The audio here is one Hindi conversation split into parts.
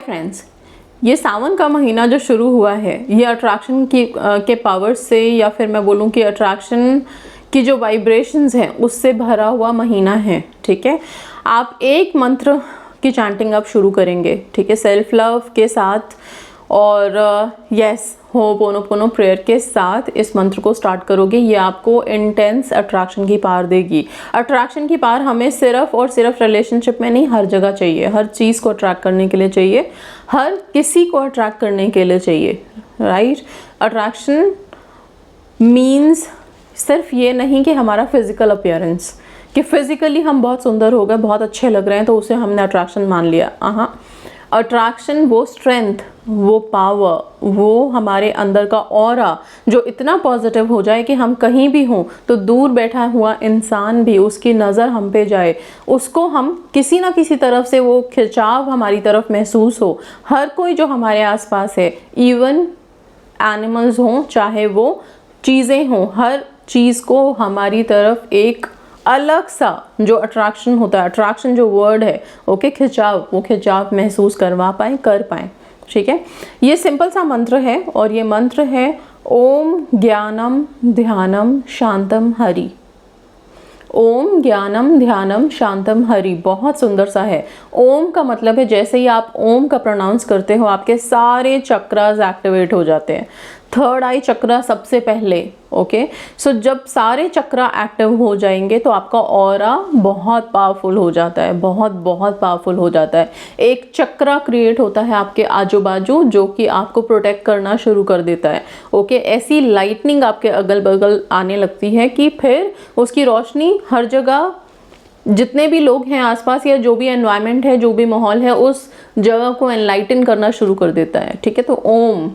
फ्रेंड्स, ये सावन का महीना जो शुरू हुआ है ये अट्रैक्शन के पावर से, या फिर मैं बोलूँ कि अट्रैक्शन की जो वाइब्रेशंस हैं उससे भरा हुआ महीना है। ठीक है, आप एक मंत्र की चैंटिंग आप शुरू करेंगे, ठीक है, सेल्फ लव के साथ और यस होपोनोपोनो प्रेयर के साथ इस मंत्र को स्टार्ट करोगे। ये आपको इंटेंस अट्रैक्शन की पावर देगी। अट्रैक्शन की पावर हमें सिर्फ और सिर्फ रिलेशनशिप में नहीं, हर जगह चाहिए, हर चीज़ को अट्रैक्ट करने के लिए चाहिए, हर किसी को अट्रैक्ट करने के लिए चाहिए, राइट। अट्रैक्शन मीन्स सिर्फ ये नहीं कि हमारा फिजिकल अपीयरेंस, कि फिजिकली हम बहुत सुंदर हो गए, बहुत अच्छे लग रहे हैं तो उसे हमने अट्रैक्शन मान लिया। हाँ, अट्रैक्शन वो स्ट्रेंथ, वो पावर, वो हमारे अंदर का ऑरा जो इतना पॉजिटिव हो जाए कि हम कहीं भी हों तो दूर बैठा हुआ इंसान भी उसकी नज़र हम पे जाए, उसको हम किसी ना किसी तरफ से वो खिंचाव हमारी तरफ महसूस हो। हर कोई जो हमारे आसपास है, इवन एनिमल्स हों चाहे वो चीज़ें हों, हर चीज़ को हमारी तरफ एक अलग सा जो अट्रैक्शन होता है, अट्रैक्शन जो वर्ड है, ओके, खिंचाव, वो खिंचाव महसूस करवा पाए, कर पाए। ठीक है, ये सिंपल सा मंत्र है और ये मंत्र है ओम ज्ञानम ध्यानम शांतम हरि। ओम ज्ञानम ध्यानम शांतम हरि, बहुत सुंदर सा है। ओम का मतलब है जैसे ही आप ओम का प्रोनाउंस करते हो आपके सारे चक्रास एक्टिवेट हो जाते हैं। थर्ड आई चक्रा सबसे पहले, ओके। सो जब सारे चक्रा एक्टिव हो जाएंगे तो आपका ऑरा बहुत पावरफुल हो जाता है, बहुत बहुत पावरफुल हो जाता है। एक चक्रा क्रिएट होता है आपके आजू बाजू जो कि आपको प्रोटेक्ट करना शुरू कर देता है, ओके। ऐसी लाइटनिंग आपके अगल बगल आने लगती है कि फिर उसकी रोशनी हर जगह, जितने भी लोग हैं आसपास या जो भी एनवायरनमेंट है, जो भी माहौल है, उस जगह को एनलाइटन करना शुरू कर देता है। ठीक है, तो ओम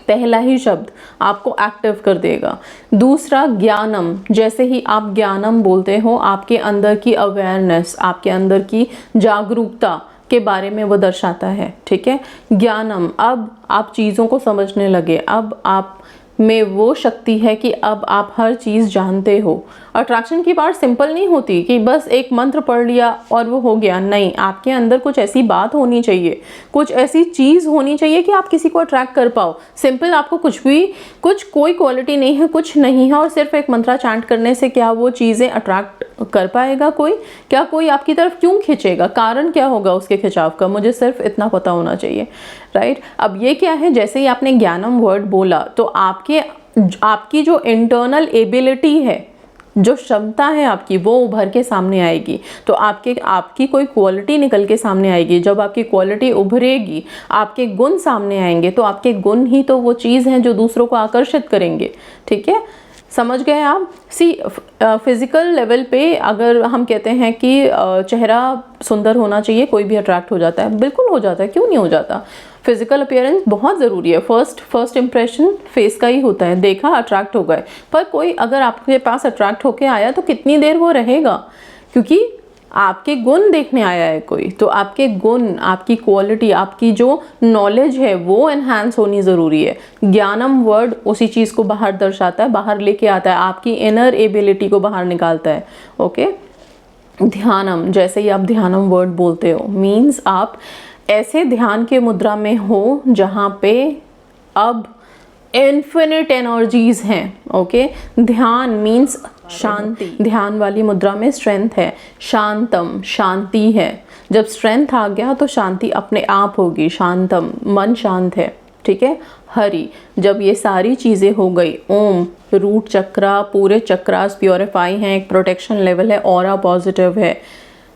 पहला ही शब्द आपको एक्टिव कर देगा। दूसरा ज्ञानम, जैसे ही आप ज्ञानम बोलते हो आपके अंदर की अवेयरनेस, आपके अंदर की जागरूकता के बारे में वो दर्शाता है। ठीक है, ज्ञानम, अब आप चीज़ों को समझने लगे, अब आप में वो शक्ति है कि अब आप हर चीज़ जानते हो। अट्रैक्शन की बात सिंपल नहीं होती कि बस एक मंत्र पढ़ लिया और वो हो गया, नहीं, आपके अंदर कुछ ऐसी बात होनी चाहिए, कुछ ऐसी चीज़ होनी चाहिए कि आप किसी को अट्रैक्ट कर पाओ। सिंपल आपको कोई क्वालिटी नहीं है, कुछ नहीं है, और सिर्फ एक मंत्रा चैंट करने से क्या वो चीज़ें अट्रैक्ट कर पाएगा कोई? क्या कोई आपकी तरफ क्यों खींचेगा? कारण क्या होगा उसके खिंचाव का? मुझे सिर्फ इतना पता होना चाहिए, राइट। अब ये क्या है, जैसे ही आपने ज्ञानम वर्ड बोला तो आपकी जो इंटरनल एबिलिटी है, जो क्षमता है आपकी, वो उभर के सामने आएगी। तो आपकी कोई क्वालिटी निकल के सामने आएगी। जब आपकी क्वालिटी उभरेगी, आपके गुण सामने आएंगे, तो आपके गुण ही तो वो चीज़ हैं जो दूसरों को आकर्षित करेंगे। ठीक है, समझ गए आप? फिजिकल लेवल पे अगर हम कहते हैं कि चेहरा सुंदर होना चाहिए, कोई भी अट्रैक्ट हो जाता है, बिल्कुल हो जाता है, क्यों नहीं हो जाता। फिजिकल अपीयरेंस बहुत ज़रूरी है। फर्स्ट इंप्रेशन फेस का ही होता है, देखा अट्रैक्ट हो गए। पर कोई अगर आपके पास अट्रैक्ट होके आया तो कितनी देर वो रहेगा, क्योंकि आपके गुण देखने आया है कोई, तो आपके गुण, आपकी क्वालिटी, आपकी जो नॉलेज है वो एनहांस होनी ज़रूरी है। ज्ञानम वर्ड उसी चीज़ को बाहर दर्शाता है, बाहर लेके आता है, आपकी इनर एबिलिटी को बाहर निकालता है, ओके। ध्यानम, जैसे ही आप ध्यानम वर्ड बोलते हो, मीन्स आप ऐसे ध्यान के मुद्रा में हो जहाँ पे अब इन्फिनिट एनर्जीज हैं, ओके। ध्यान मीन्स शांति, ध्यान वाली मुद्रा में स्ट्रेंथ है। शांतम, शांति है। जब स्ट्रेंथ आ गया तो शांति अपने आप होगी। शांतम, मन शांत है। ठीक है, हरि, जब ये सारी चीज़ें हो गई, ओम, रूट चक्रा, पूरे चक्रास प्योरीफाई हैं, एक प्रोटेक्शन लेवल है, ऑरा पॉजिटिव है।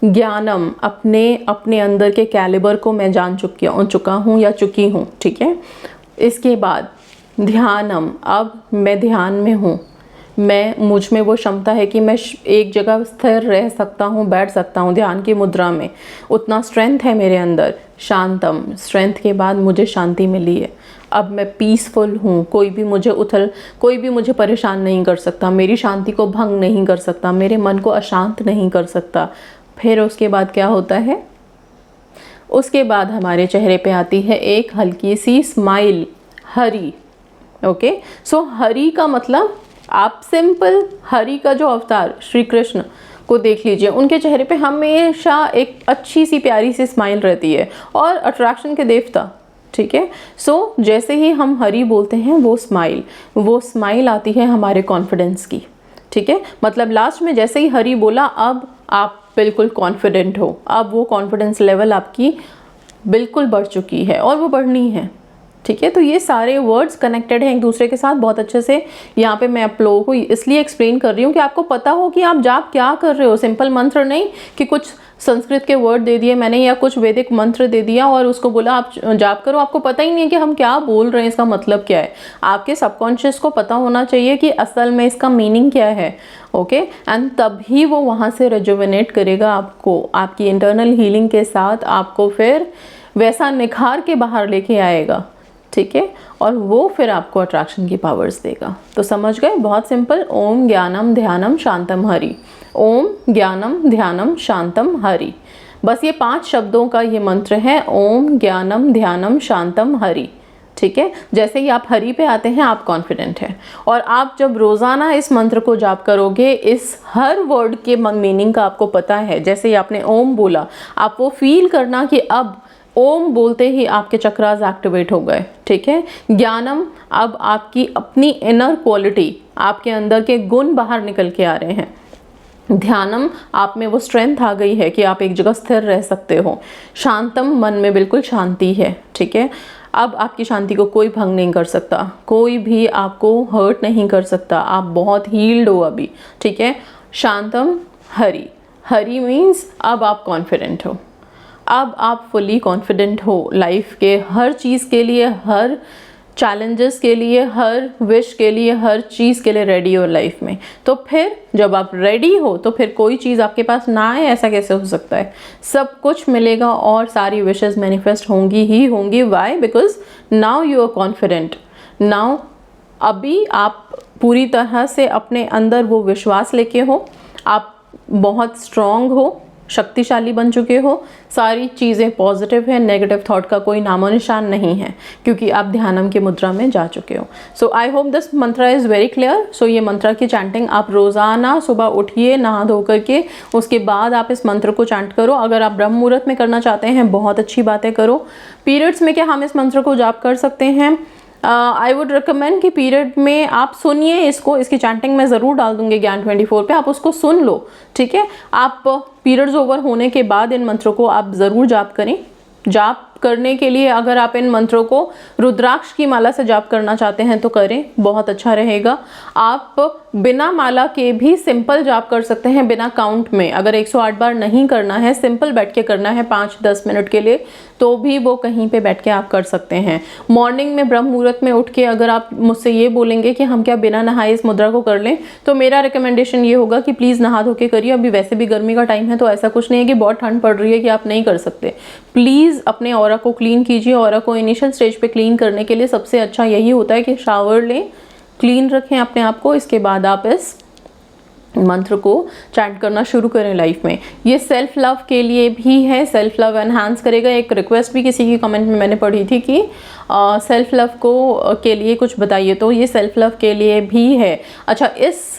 ज्ञानम, अपने अंदर के कैलिबर को मैं जान चुका हूँ या चुकी हूँ। ठीक है, इसके बाद ध्यानम, अब मैं ध्यान में हूँ, मुझ में वो क्षमता है कि मैं एक जगह स्थिर रह सकता हूँ, बैठ सकता हूँ ध्यान की मुद्रा में, उतना स्ट्रेंथ है मेरे अंदर। शांतम, स्ट्रेंथ के बाद मुझे शांति मिली है, अब मैं पीसफुल हूँ, कोई भी मुझे परेशान नहीं कर सकता, मेरी शांति को भंग नहीं कर सकता, मेरे मन को अशांत नहीं कर सकता। फिर उसके बाद क्या होता है, उसके बाद हमारे चेहरे पे आती है एक हल्की सी स्माइल, हरि, ओके। सो हरि का मतलब, आप सिंपल हरि का जो अवतार श्री कृष्ण, को देख लीजिए, उनके चेहरे पे हमेशा एक अच्छी सी प्यारी सी स्माइल रहती है, और अट्रैक्शन के देवता, ठीक है। सो जैसे ही हम हरि बोलते हैं वो स्माइल आती है हमारे कॉन्फिडेंस की, ठीक है। मतलब लास्ट में जैसे ही हरि बोला, अब आप बिल्कुल कॉन्फिडेंट हो, अब वो कॉन्फिडेंस लेवल आपकी बिल्कुल बढ़ चुकी है और वो बढ़नी है, ठीक है। तो ये सारे वर्ड्स कनेक्टेड हैं एक दूसरे के साथ बहुत अच्छे से। यहाँ पे मैं आप लोगों को इसलिए एक्सप्लेन कर रही हूँ कि आपको पता हो कि आप जाप क्या कर रहे हो। सिंपल मंत्र नहीं कि कुछ संस्कृत के वर्ड दे दिए मैंने या कुछ वैदिक मंत्र दे दिया और उसको बोला आप जाप करो, आपको पता ही नहीं है कि हम क्या बोल रहे हैं, इसका मतलब क्या है। आपके सबकॉन्शियस को पता होना चाहिए कि असल में इसका मीनिंग क्या है, ओके। एंड तभी वो वहाँ से रिजुविनेट करेगा आपको, आपकी इंटरनल हीलिंग के साथ आपको फिर वैसा निखार के बाहर लेके आएगा, ठीक है। और वो फिर आपको अट्रैक्शन की पावर्स देगा। तो समझ गए, बहुत सिंपल। ओम ज्ञानम ध्यानम शांतम हरि, ओम ज्ञानम ध्यानम शांतम हरि, बस ये 5 शब्दों का ये मंत्र है, ओम ज्ञानम ध्यानम शांतम हरि, ठीक है। जैसे ही आप हरि पे आते हैं आप कॉन्फिडेंट हैं, और आप जब रोज़ाना इस मंत्र को जाप करोगे, इस हर वर्ड के मीनिंग का आपको पता है। जैसे ही आपने ओम बोला, आप वो फील करना कि अब ओम बोलते ही आपके चक्रास एक्टिवेट हो गए, ठीक है। ज्ञानम, अब आपकी अपनी इनर क्वालिटी, आपके अंदर के गुण बाहर निकल के आ रहे हैं। ध्यानम, आप में वो स्ट्रेंथ आ गई है कि आप एक जगह स्थिर रह सकते हो। शांतम, मन में बिल्कुल शांति है, ठीक है। अब आपकी शांति को कोई भंग नहीं कर सकता, कोई भी आपको हर्ट नहीं कर सकता, आप बहुत हील्ड हो अभी, ठीक है। शांतम हरि, हरि मीन्स अब आप कॉन्फिडेंट हो, अब आप फुली कॉन्फिडेंट हो लाइफ के हर चीज़ के लिए, हर चैलेंजेस के लिए, हर विश के लिए, हर चीज़ के लिए रेडी हो लाइफ में। तो फिर जब आप रेडी हो तो फिर कोई चीज़ आपके पास ना आए, ऐसा कैसे हो सकता है। सब कुछ मिलेगा और सारी विशेस मैनिफेस्ट होंगी ही होंगी। Why? Because now you are confident. Now अभी आप पूरी तरह से अपने अंदर वो विश्वास लेके हो, आप बहुत स्ट्रॉन्ग हो, शक्तिशाली बन चुके हो, सारी चीज़ें पॉजिटिव है, नेगेटिव थॉट का कोई नामो निशान नहीं है, क्योंकि आप ध्यानम की मुद्रा में जा चुके हो। सो आई होप दिस मंत्र इज़ वेरी क्लियर। सो ये मंत्र की चैंटिंग आप रोज़ाना सुबह उठिए नहा धो करके, उसके बाद आप इस मंत्र को चैंट करो। अगर आप ब्रह्म मुहूर्त में करना चाहते हैं, बहुत अच्छी बातें करो। पीरियड्स में क्या हम इस मंत्र को जाप कर सकते हैं? आई वुड रिकमेंड कि पीरियड में आप सुनिए इसको, इसकी चैंटिंग मैं ज़रूर डाल दूंगी ज्ञान 24 पे, आप उसको सुन लो, ठीक है। आप पीरियड्स ओवर होने के बाद इन मंत्रों को आप ज़रूर जाप करें। जाप करने के लिए अगर आप इन मंत्रों को रुद्राक्ष की माला से जाप करना चाहते हैं तो करें, बहुत अच्छा रहेगा। आप बिना माला के भी सिंपल जाप कर सकते हैं, बिना काउंट में। अगर 108 बार नहीं करना है, सिंपल बैठ के करना है 5-10 मिनट के लिए, तो भी वो कहीं पे बैठ के आप कर सकते हैं। मॉर्निंग में ब्रह्म मुहूर्त में उठ के अगर आप मुझसे ये बोलेंगे कि हम क्या बिना नहाए इस मुद्रा को कर लें, तो मेरा रिकमेंडेशन ये होगा कि प्लीज़ नहा धो के करिए। अभी वैसे भी गर्मी का टाइम है, तो ऐसा कुछ नहीं है कि बहुत ठंड पड़ रही है कि आप नहीं कर सकते। प्लीज़ अपने ऑरा को क्लीन कीजिए। ऑरा को इनिशियल स्टेज पे क्लीन करने के लिए सबसे अच्छा यही होता है कि शावर लें, क्लीन रखें अपने आप को, इसके बाद आप इस मंत्र को चैंट करना शुरू करें लाइफ में। ये सेल्फ लव के लिए भी है, सेल्फ लव एनहांस करेगा। एक रिक्वेस्ट भी किसी की कमेंट में मैंने पढ़ी थी कि सेल्फ लव को के लिए कुछ बताइए, तो ये सेल्फ लव के लिए भी है। अच्छा, इस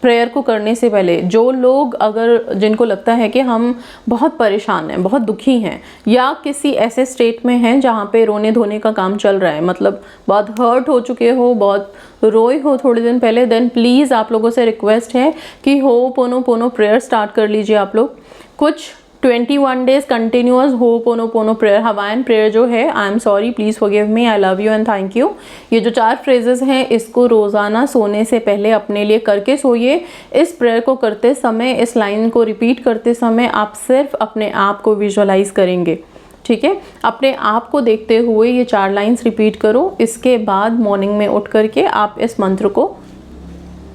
प्रेयर को करने से पहले जो लोग अगर जिनको लगता है कि हम बहुत परेशान हैं, बहुत दुखी हैं, या किसी ऐसे स्टेट में हैं जहाँ पे रोने धोने का काम चल रहा है, मतलब बहुत हर्ट हो चुके हो, बहुत रोए हो थोड़े दिन पहले, देन प्लीज़ आप लोगों से रिक्वेस्ट है कि होपोनोपोनो प्रेयर स्टार्ट कर लीजिए आप लोग। कुछ 21 days continuous ho'oponopono prayer, Hawaiian prayer जो है, I am sorry, please forgive me, I love you and thank you, ये जो 4 फ्रेजेस हैं, इसको रोज़ाना सोने से पहले अपने लिए करके सोइए। इस प्रेयर को करते समय, इस लाइन को रिपीट करते समय आप सिर्फ अपने आप को विजुअलाइज करेंगे, ठीक है। अपने आप को देखते हुए ये 4 लाइन्स रिपीट करो। इसके बाद मॉर्निंग में उठ करके आप इस मंत्र को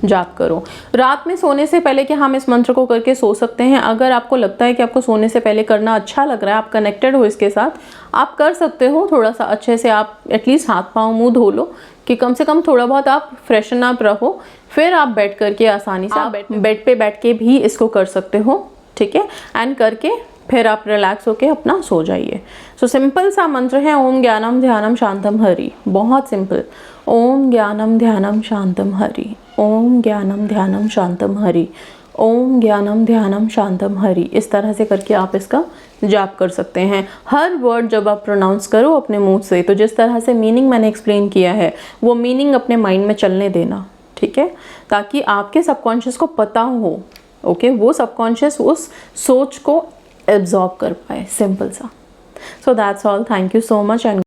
जाप करो। रात में सोने से पहले कि हम इस मंत्र को करके सो सकते हैं। अगर आपको लगता है कि आपको सोने से पहले करना अच्छा लग रहा है, आप कनेक्टेड हो इसके साथ, आप कर सकते हो। थोड़ा सा अच्छे से आप एटलीस्ट हाथ पाँव मुंह धो लो कि कम से कम थोड़ा बहुत आप फ्रेशन अप रहो। फिर आप बैठ करके आसानी से आप बेड पे बैठ के भी इसको कर सकते हो, ठीक है। एंड करके फिर आप रिलैक्स होके अपना सो जाइए। सो सिंपल सा मंत्र है, ओम ज्ञानम ध्यानम शांतम हरि, बहुत सिंपल। ओम ज्ञानम ध्यानम शांतम हरि, ओम ज्ञानम ध्यानम शांतम हरि, ओम ज्ञानम ध्यानम शांतम हरि, इस तरह से करके आप इसका जाप कर सकते हैं। हर वर्ड जब आप प्रोनाउंस करो अपने मुंह से, तो जिस तरह से मीनिंग मैंने एक्सप्लेन किया है वो मीनिंग अपने माइंड में चलने देना, ठीक है, ताकि आपके सबकॉन्शियस को पता हो, ओके, वो सबकॉन्शियस उस सोच को एब्जॉर्ब कर पाए, सिंपल सा। So that's all, thank you so much and